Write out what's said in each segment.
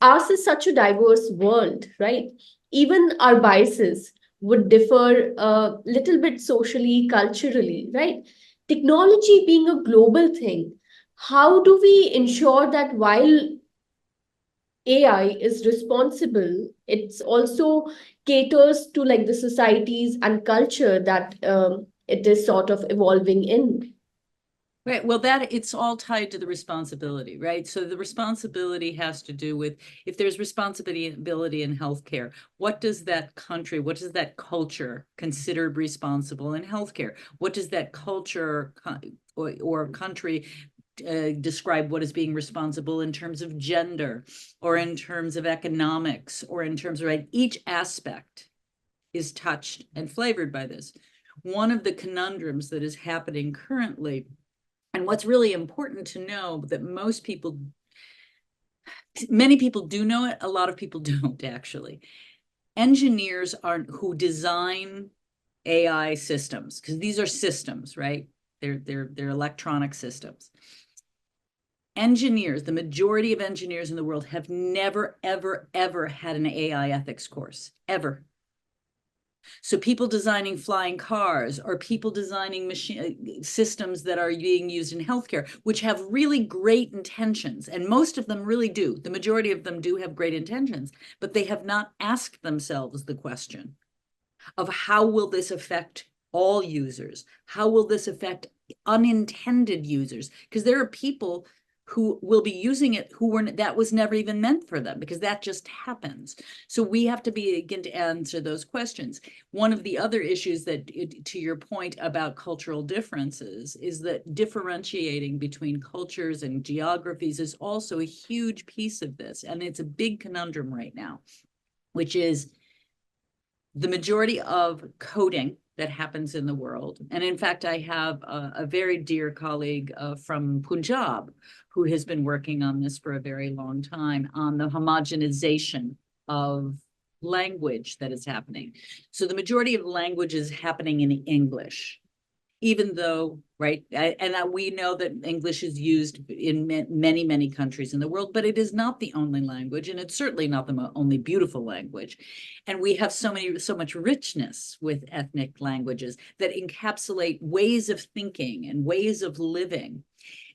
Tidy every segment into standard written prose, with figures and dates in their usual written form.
ours is such a diverse world, right? Even our biases would differ a little bit socially, culturally, right? Technology being a global thing, how do we ensure that while AI is responsible, it's also caters to like the societies and culture that it is sort of evolving in? Right. Well, that it's all tied to the responsibility, right? So the responsibility has to do with if there's responsibility in healthcare, what does that country, what does that culture consider responsible in healthcare? What does that culture or country describe what is being responsible in terms of gender or in terms of economics or in terms of, right? Each aspect is touched and flavored by this. One of the conundrums that is happening currently, and what's really important to know that many people do know it, a lot of people don't actually. Engineers aren't who design AI systems, because these are systems, right? They're electronic systems. Engineers, the majority of engineers in the world have never, ever, ever had an AI ethics course, ever. So people designing flying cars or people designing machine systems that are being used in healthcare, which have really great intentions, and most of them really do. The majority of them do have great intentions, but they have not asked themselves the question of how will this affect all users? How will this affect unintended users? Because there are people who will be using it who were that was never even meant for them, because that just happens. So we have to begin to answer those questions. One of the other issues that, to your point about cultural differences, is that differentiating between cultures and geographies is also a huge piece of this, and it's a big conundrum right now, which is the majority of coding that happens in the world. And in fact, I have a very dear colleague from Punjab who has been working on this for a very long time, on the homogenization of language that is happening. So the majority of language is happening in English, even though, right, and we know that English is used in many, many countries in the world, but it is not the only language, and it's certainly not the only beautiful language. And we have so much richness with ethnic languages that encapsulate ways of thinking and ways of living.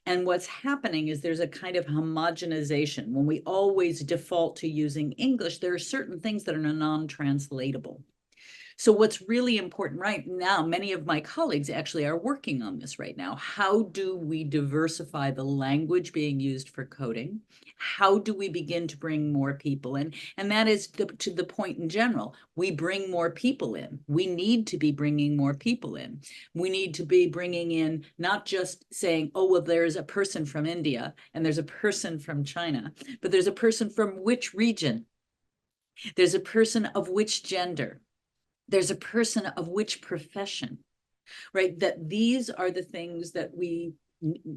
And what's happening is there's a kind of homogenization. When we always default to using English, there are certain things that are non-translatable. So what's really important right now, many of my colleagues actually are working on this right now. How do we diversify the language being used for coding? How do we begin to bring more people in? And that is to the point in general. We bring more people in. We need to be bringing more people in. We need to be bringing in, not just saying, oh, well, there's a person from India and there's a person from China, but there's a person from which region? There's a person of which gender? There's a person of which profession, right? That these are the things that we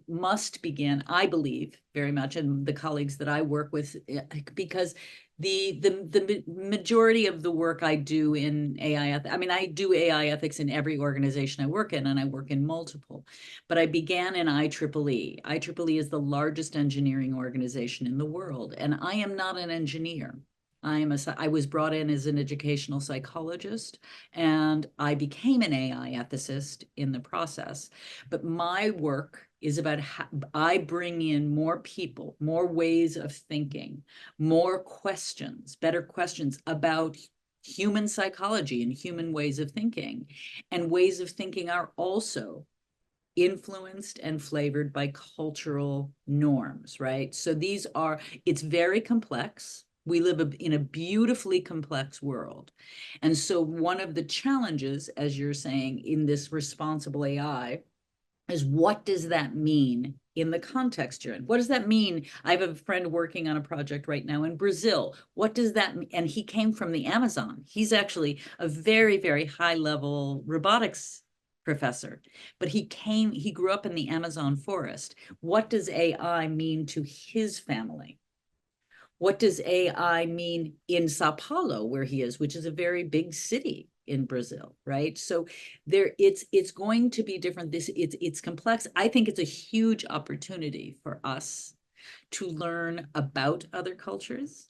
must begin, I believe very much, and the colleagues that I work with, because the majority of the work I do in AI, I mean, I do AI ethics in every organization I work in, and I work in multiple, but I began in IEEE. IEEE is the largest engineering organization in the world, and I am not an engineer. I was brought in as an educational psychologist, and I became an AI ethicist in the process. But my work is about how I bring in more people, more ways of thinking, more questions, better questions about human psychology and human ways of thinking. And ways of thinking are also influenced and flavored by cultural norms, right? So it's very complex. We live in a beautifully complex world. And so one of the challenges, as you're saying, in this responsible AI is, what does that mean in the context you're in? What does that mean? I have a friend working on a project right now in Brazil. What does that mean? And he came from the Amazon. He's actually a very, very high level robotics professor, but he grew up in the Amazon forest. What does AI mean to his family? What does AI mean in Sao Paulo, where he is, which is a very big city in Brazil, right? So it's going to be different. It's complex. I think it's a huge opportunity for us to learn about other cultures,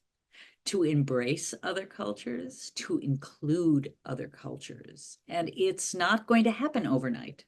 to embrace other cultures, to include other cultures. And it's not going to happen overnight.